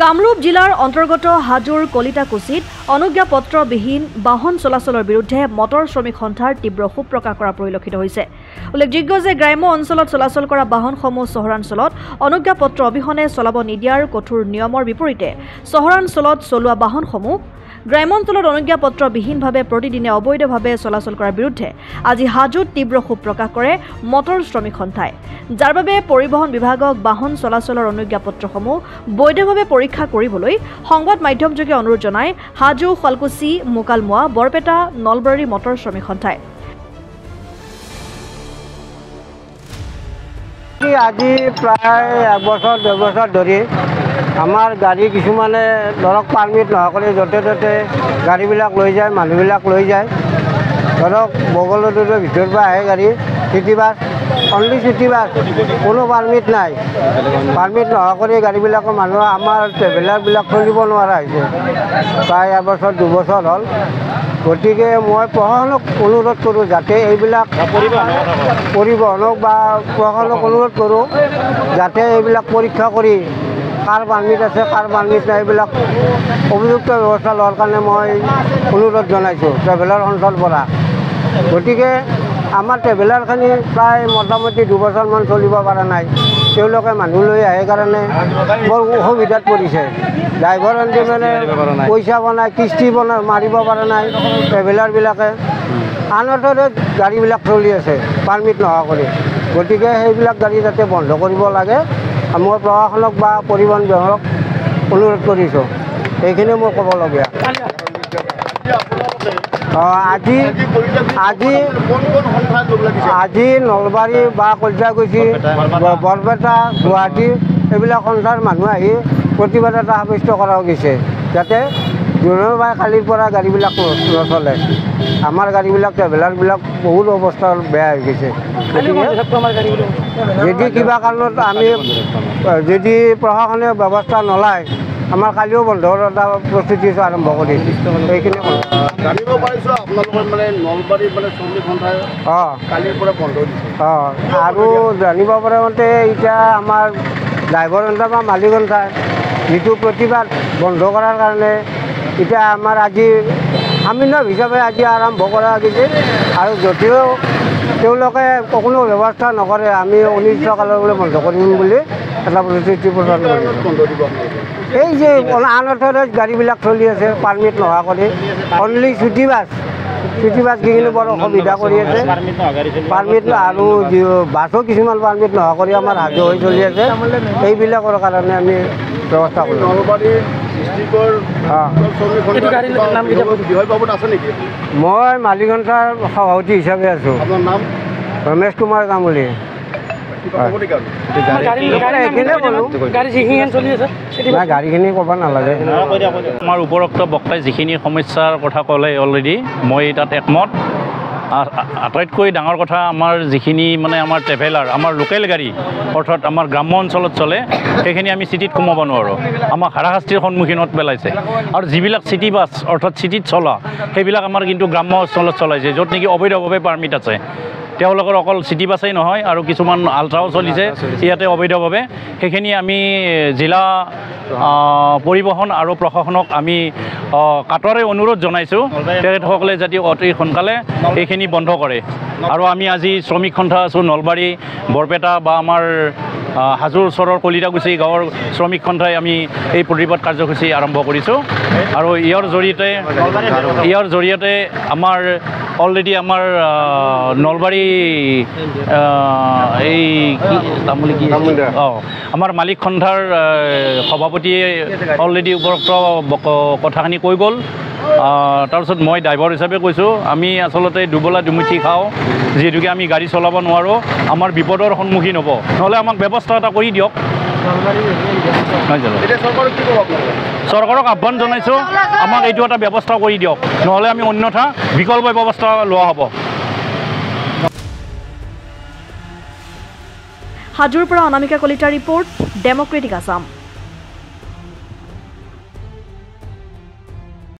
কামৰূপ জিলাৰ অন্তৰ্গত হাজোৰ কলিতাকুছিত অনুজ্ঞাপত্ৰবিহীন বাহন চলাচলৰ বিৰুদ্ধে মটৰ শ্ৰমিক সন্থাৰ তীব্ৰ ক্ষোভ প্ৰকাশ কৰা পৰিলক্ষিত হৈছে। উল্লেখযোগ্য যে গ্ৰাম্য অঞ্চলত চলাচল কৰা বাহনসমূহ চহৰাঞ্চলত অনুজ্ঞাপত্ৰ অবিহনে চলাব নিদিয়াৰ কঠোৰ নিয়মৰ বিপৰীতে চহৰাঞ্চলত চলোৱা বাহনসমূহ গ্ৰাম্যাঞ্চলত অনুজ্ঞাপত্ৰবিহীনভাৱে প্ৰতিদিনে অবৈধভাৱে চলাচল কৰাৰ বিৰুদ্ধে আজি হাজোত তীব্ৰ ক্ষোভ প্ৰকাশ কৰে মটৰ শ্ৰমিক সন্থাই, যাৰ বাবে পৰিবহণ বিভাগক বাহন চলাচলৰ অনুজ্ঞাপত্ৰসমূহ বৈধভাৱে পৰীক্ষা কৰিবলৈ সংবাদ মাধ্যমযোগে অনুৰোধ জনায় হাজো, শুৱালকুছি, মোকালমোৱা, বৰপেটা, নলবাৰী মটৰ শ্ৰমিক সন্থাই। আজি প্ৰায় এবছৰ 2 বছৰ ধৰি আমাৰ গাড়ী কিছুমানে ধৰক পাৰ্মিট নোহোৱাকৈ য'তে ত'তে গাড়ীবিলাক লৈ যায়, মানুহবিলাক লৈ যায়। ধৰক বগলদৈৰ ভিতৰৰ পৰা আহে গাড়ী, city bus, only city bus, কোনো পাৰ্মিট নাই। পাৰ্মিট নোহোৱাকৈ গাড়ীবিলাকৰ মানুহ আমাৰ ট্ৰেভেলাৰবিলাক চলিব নোৱাৰা হৈছে প্ৰায় এবছৰ 2 বছৰ হ'ল। গতিকে মই প্ৰশাসনক অনুৰোধ কৰোঁ যাতে এইবিলাক পৰিবহণক বা প্ৰশাসনক অনুৰোধ কৰোঁ যাতে এইবিলাক পৰীক্ষা কৰি কাৰ পাৰ্মিট আছে কাৰ পাৰ্মিট নাই এইবিলাক উপযুক্ত ব্যৱস্থা লোৱাৰ কাৰণে মই অনুৰোধ জনাইছোঁ ট্ৰেভেলাৰ সন্থাৰ পৰা। গতিকে আমাৰ ট্ৰেভেলাৰখিনি প্ৰায় মোটামুটি 2 বছৰমান চলিব পৰা নাই। তেওঁলোকে মানুহ লৈ আহে কাৰণে বৰ অসুবিধাত পৰিছে। ড্ৰাইভাৰ আনকি মানে পইচা বনাই কিস্তি মাৰিব পৰা নাই ট্ৰেভেলাৰবিলাকে। আনঅৰ্থৰাইজ গাড়ীবিলাক চলি আছে পাৰ্মিট নোহোৱাকৈ। গতিকে সেইবিলাক গাড়ী যাতে বন্ধ কৰিব লাগে মই প্ৰশাসনক বা পৰিবহণ বিভাগক অনুৰোধ কৰিছোঁ। সেইখিনি মোৰ ক'বলগীয়া। আজি নলবাৰী বা কলিতাকুছি, বৰপেটা, গুৱাহাটী এইবিলাক সন্থাৰ মানুহ আহি প্ৰতিবাদ এটা সাব্যস্ত কৰা গৈছে যাতে জোনবাই কালিৰ পৰা গাড়ীবিলাক নচলে। আমাৰ গাড়ীবিলাক ট্ৰেভেলাৰবিলাক বহুত অৱস্থা বেয়া হৈ গৈছে। যদি কিবা কাৰণত আমি যদি প্ৰশাসনে ব্যৱস্থা নলয় আমাৰ কালিও বন্ধ এটা প্ৰস্তুতি আৰম্ভ কৰিছে। সেইখিনি জানিব পাৰিছোঁ আপোনালোকৰ মানে নলবাৰীৰ মানে শ্ৰমিক সন্থাই কালিৰ পৰা বন্ধ দিছে। আৰু জানিব পৰা মতে এতিয়া আমাৰ ড্ৰাইভাৰ সন্থা বা মালিক সন্থাই যিটো প্ৰতিবাদ বন্ধ কৰাৰ কাৰণে এতিয়া আমাৰ আজি সামান্য হিচাপে আজি আৰম্ভ কৰা গৈছে। আৰু যদিও তেওঁলোকে কোনো ব্যৱস্থা নকৰে আমি অনিৰ্দিষ্টকাললৈ বন্ধ কৰিম বুলি এটা প্ৰতিশ্ৰুতি প্ৰদান কৰিম। এই যে আনঅৰ্থৰাইজ গাড়ীবিলাক চলি আছে পাৰ্মিট নোহোৱাকৈ, অনলি চিটি বাছকেইখিনি বৰ অসুবিধা কৰি আছে। পাৰ্মিট আৰু বাছো কিছুমান পাৰ্মিট নোহোৱাকৈ আমাৰ হাজো হৈ চলি আছে। সেইবিলাকৰ কাৰণে আমি ব্যৱস্থা কৰিম। মই মালিক সন্থাৰ সভাপতি হিচাপে আছোঁ। ৰমেশ কুমাৰ গামুলী। গাড়ীখিনি ক'ব নালাগে। আমাৰ উপৰোক্ত বক্তাই যিখিনি সমস্যাৰ কথা ক'লে অলৰেডি মই তাত একমত। আটাইতকৈ ডাঙৰ কথা আমাৰ যিখিনি মানে আমাৰ ট্ৰেভেলাৰ আমাৰ লোকেল গাড়ী অৰ্থাৎ আমাৰ গ্ৰাম্য অঞ্চলত চলে সেইখিনি আমি চিটিত সোমাব নোৱাৰোঁ। আমাক হাৰাশাস্তিৰ সন্মুখীনত পেলাইছে। আৰু যিবিলাক চিটি বাছ অৰ্থাৎ চিটিত চলা সেইবিলাক আমাৰ কিন্তু গ্ৰাম্য অঞ্চলত চলাইছে য'ত নেকি অবৈধভাৱে পাৰ্মিট আছে। তেওঁলোকৰ অকল চিটি বাছেই নহয় আৰু কিছুমান আল্ট্ৰাও চলিছে ইয়াতে অবৈধভাৱে। সেইখিনি আমি জিলা পৰিবহণ আৰু প্ৰশাসনক আমি কাটৰে অনুৰোধ জনাইছোঁ তেখেতসকলে যাতে অতি সোনকালে এইখিনি বন্ধ কৰে। আৰু আমি আজি শ্ৰমিক সন্থা আছোঁ নলবাৰী, বৰপেটা বা আমাৰ হাজোৰ ওচৰৰ কলিতাকুছি গাঁৱৰ শ্ৰমিক সন্থাই আমি এই প্ৰতিবাদ কাৰ্যসূচী আৰম্ভ কৰিছোঁ। আৰু ইয়াৰ জৰিয়তে আমাৰ অলৰেডি আমাৰ নলবাৰী এই নাম বুলি কি আমাৰ মালিক সন্থাৰ সভাপতিয়ে অলৰেডি উপৰোক্ত কথাখিনি কৈ গ'ল। তাৰপিছত মই ড্ৰাইভাৰ হিচাপে কৈছোঁ আমি আচলতে দুবেলা দুমুঠি খাওঁ, যিহেতুকে আমি গাড়ী চলাব নোৱাৰোঁ। আমাৰ বিপদৰ সন্মুখীন হ'ব, নহ'লে আমাক ব্যৱস্থা এটা কৰি দিয়ক। চৰকাৰক আহ্বান জনাইছোঁ আমাক এইটো এটা ব্যৱস্থা কৰি দিয়ক, নহ'লে আমি অন্যথা বিকল্প ব্যৱস্থা লোৱা হ'ব। হাজোৰ পৰা অনামিকা কলিতাৰ ৰিপৰ্ট, ডেমক্ৰেটিক আছাম।